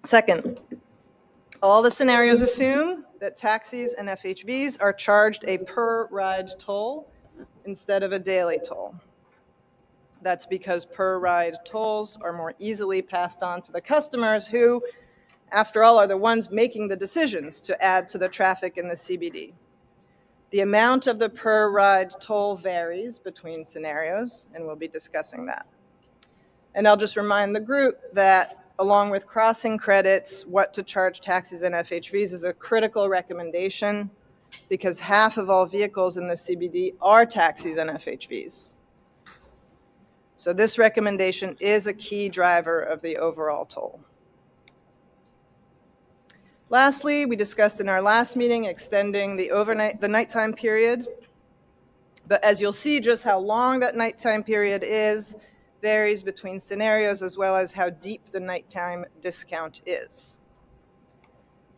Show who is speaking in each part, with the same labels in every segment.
Speaker 1: Second, all the scenarios assume that taxis and FHVs are charged a per ride toll instead of a daily toll. That's because per ride tolls are more easily passed on to the customers who, after all, are the ones making the decisions to add to the traffic in the CBD. The amount of the per ride toll varies between scenarios, and we'll be discussing that. And I'll just remind the group that along with crossing credits, what to charge taxis and FHVs is a critical recommendation because half of all vehicles in the CBD are taxis and FHVs. So this recommendation is a key driver of the overall toll. Lastly, we discussed in our last meeting extending the nighttime period. But as you'll see, just how long that nighttime period is varies between scenarios as well as how deep the nighttime discount is.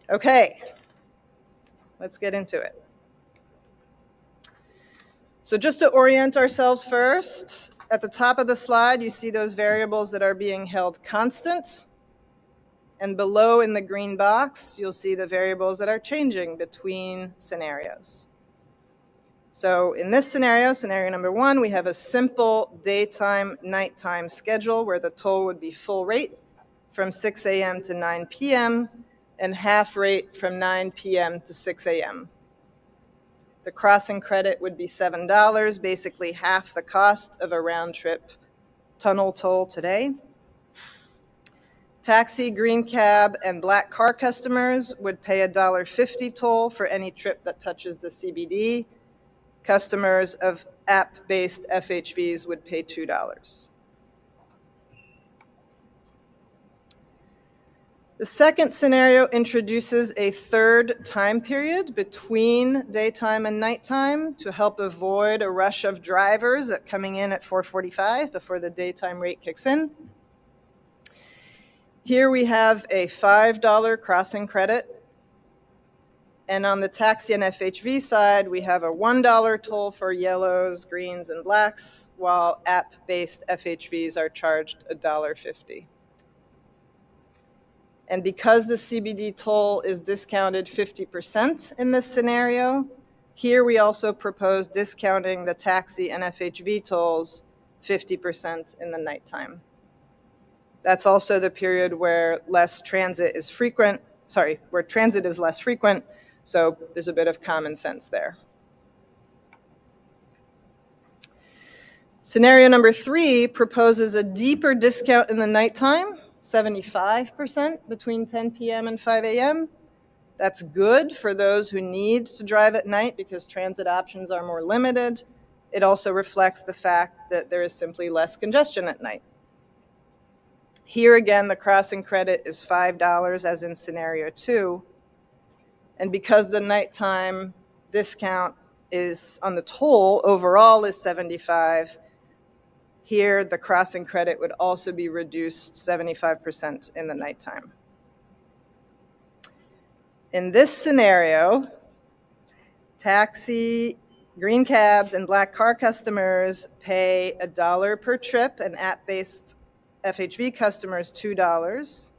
Speaker 1: Okay, let's get into it. So just to orient ourselves first, at the top of the slide, you see those variables that are being held constant. And below in the green box, you'll see the variables that are changing between scenarios. So in this scenario, scenario number 1, we have a simple daytime, nighttime schedule where the toll would be full rate from 6 a.m. to 9 p.m. and half rate from 9 p.m. to 6 a.m. The crossing credit would be $7, basically half the cost of a round-trip tunnel toll today. Taxi, green cab, and black car customers would pay a $1.50 toll for any trip that touches the CBD. Customers of app-based FHVs would pay $2. The second scenario introduces a third time period between daytime and nighttime to help avoid a rush of drivers coming in at 4:45 before the daytime rate kicks in. Here we have a $5 crossing credit. And on the taxi and FHV side, we have a $1 toll for yellows, greens, and blacks, while app-based FHVs are charged $1.50. And because the CBD toll is discounted 50% in this scenario, here we also propose discounting the taxi and FHV tolls 50% in the nighttime. That's also the period where transit is less frequent, so there's a bit of common sense there. Scenario number 3 proposes a deeper discount in the nighttime, 75% between 10 p.m. and 5 a.m. That's good for those who need to drive at night because transit options are more limited. It also reflects the fact that there is simply less congestion at night. Here again, the crossing credit is $5 as in scenario 2. And because the nighttime discount is on the toll overall is $75, here the crossing credit would also be reduced 75% in the nighttime. In this scenario, taxi, green cabs, and black car customers pay $1 per trip, and app-based FHV customers $2.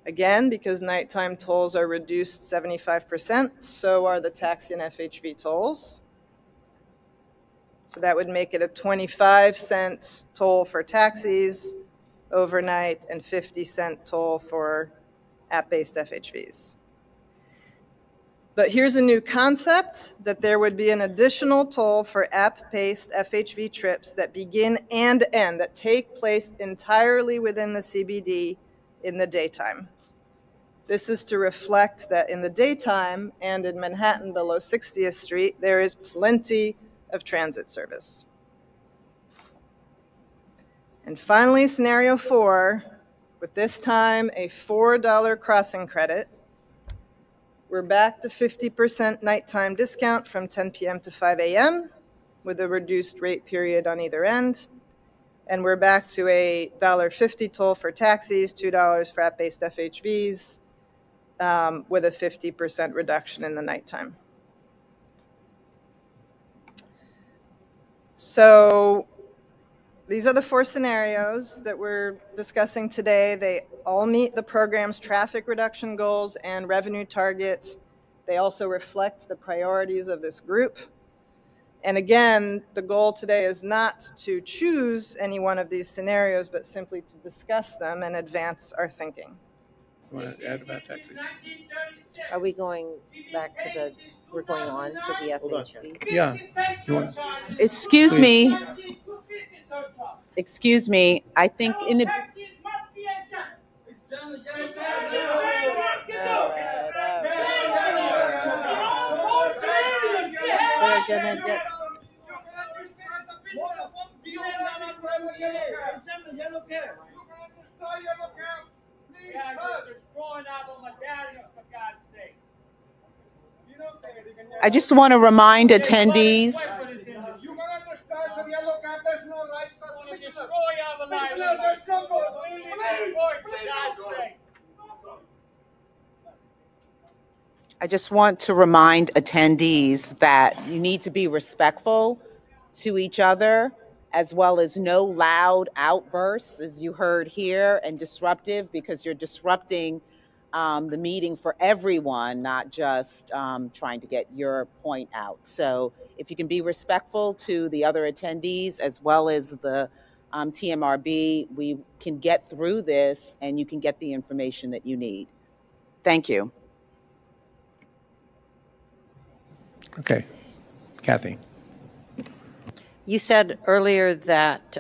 Speaker 1: Again, because nighttime tolls are reduced 75%, so are the taxi and FHV tolls. So that would make it a 25-cent toll for taxis overnight and 50-cent toll for app-based FHVs. But here's a new concept, that there would be an additional toll for app-based FHV trips that begin and end, that take place entirely within the CBD in the daytime. This is to reflect that in the daytime and in Manhattan below 60th Street, there is plenty of transit service. And finally, scenario 4, with this time a $4 crossing credit. We're back to 50% nighttime discount from 10 p.m. to 5 a.m. with a reduced rate period on either end. And we're back to a $1.50 toll for taxis, $2 for app-based FHVs, with a 50% reduction in the nighttime. So these are the 4 scenarios that we're discussing today. They all meet the program's traffic reduction goals and revenue target. They also reflect the priorities of this group. And again, the goal today is not to choose any one of these scenarios, but simply to discuss them and advance our thinking.
Speaker 2: You want to add about taxis?
Speaker 3: Are we going back to the, we're going on to the FHV?
Speaker 2: Yeah.
Speaker 4: Excuse me. Excuse me. I think in the
Speaker 1: They're gonna get.
Speaker 4: I just want to remind attendees. I just want to remind attendees that you need to be respectful to each other, as well as no loud outbursts, as you heard here, and disruptive, because you're disrupting the meeting for everyone, not just trying to get your point out. So if you can be respectful to the other attendees, as well as the TMRB, we can get through this and you can get the information that you need. Thank you.
Speaker 2: Okay. Kathy.
Speaker 3: You said earlier that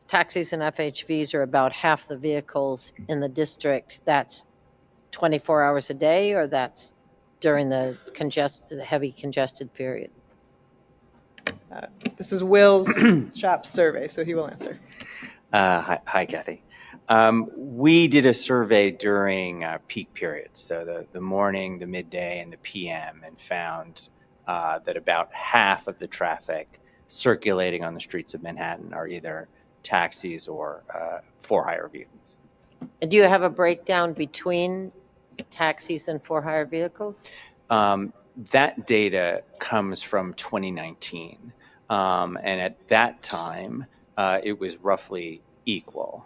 Speaker 3: taxis and FHVs are about half the vehicles in the district. That's 24 hours a day, or that's during the heavy congested period?
Speaker 1: This is Will's shop survey, so he will answer.
Speaker 5: Hi, Kathy. We did a survey during peak periods, so the morning, the midday, and the PM, and found that about half of the traffic circulating on the streets of Manhattan are either taxis or for-hire vehicles.
Speaker 3: And do you have a breakdown between taxis and for-hire vehicles?
Speaker 5: That data comes from 2019, and at that time, it was roughly equal.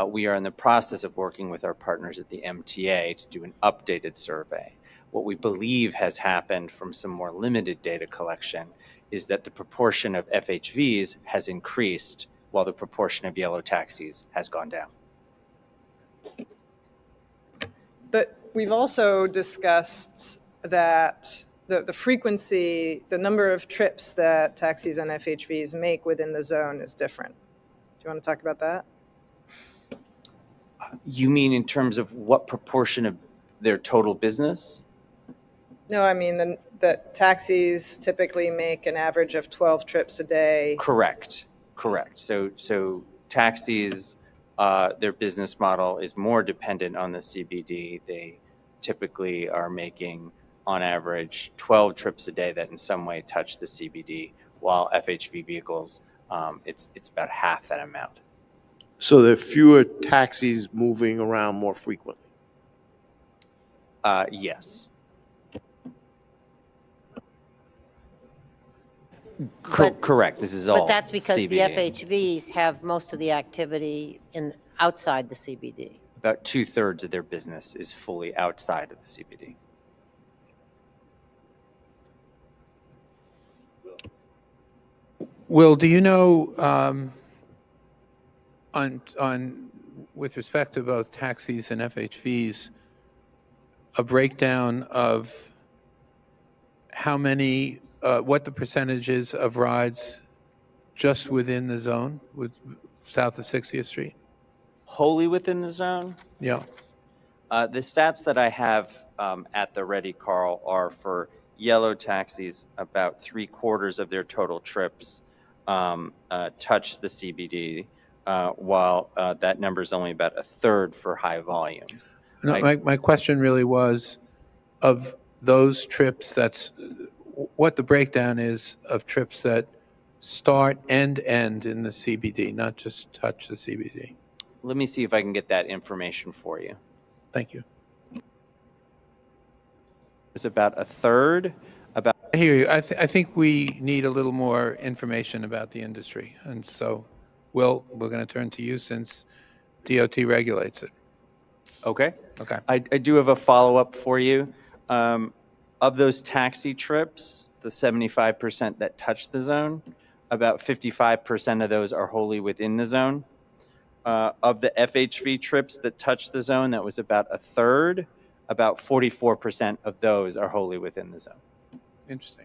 Speaker 5: We are in the process of working with our partners at the MTA to do an updated survey. What we believe has happened from some more limited data collection is that the proportion of FHVs has increased while the proportion of yellow taxis has gone down.
Speaker 1: But we've also discussed that the frequency, the number of trips that taxis and FHVs make within the zone is different. Do you want to talk about that?
Speaker 5: You mean in terms of what proportion of their total business?
Speaker 1: No, I mean the taxis typically make an average of 12 trips a day.
Speaker 5: Correct. So taxis, their business model is more dependent on the CBD. They typically are making, on average, 12 trips a day that in some way touch the CBD, while FHV vehicles, it's about half that amount.
Speaker 6: So there are fewer taxis moving around more frequently?
Speaker 5: Yes. Correct. This is all.
Speaker 3: But that's because
Speaker 5: CBD.
Speaker 3: the FHVs have most of the activity outside the CBD.
Speaker 5: About 2/3 of their business is fully outside of the CBD.
Speaker 2: Will, do you know, with respect to both taxis and FHVs, a breakdown of how many, what the percentage is of rides just within the zone, south of 60th Street?
Speaker 5: Wholly within the zone?
Speaker 2: Yeah.
Speaker 5: The stats that I have at the ready, Carl, are for yellow taxis. About 3/4 of their total trips touch the CBD, while that number is only about 1/3 for high volumes.
Speaker 2: No, my question really was, of those trips, that's what the breakdown is of trips that start and end in the CBD, not just touch the CBD.
Speaker 5: Let me see if I can get that information for you.
Speaker 2: Thank you.
Speaker 5: It's about 1/3.
Speaker 2: I hear you. I think we need a little more information about the industry, and so Will, we're going to turn to you since DOT regulates it.
Speaker 5: Okay.
Speaker 2: Okay.
Speaker 5: I do have a follow-up for you. Of those taxi trips, the 75% that touch the zone, about 55% of those are wholly within the zone. Of the FHV trips that touch the zone, that was about a third. About 44% of those are wholly within the zone.
Speaker 2: Interesting.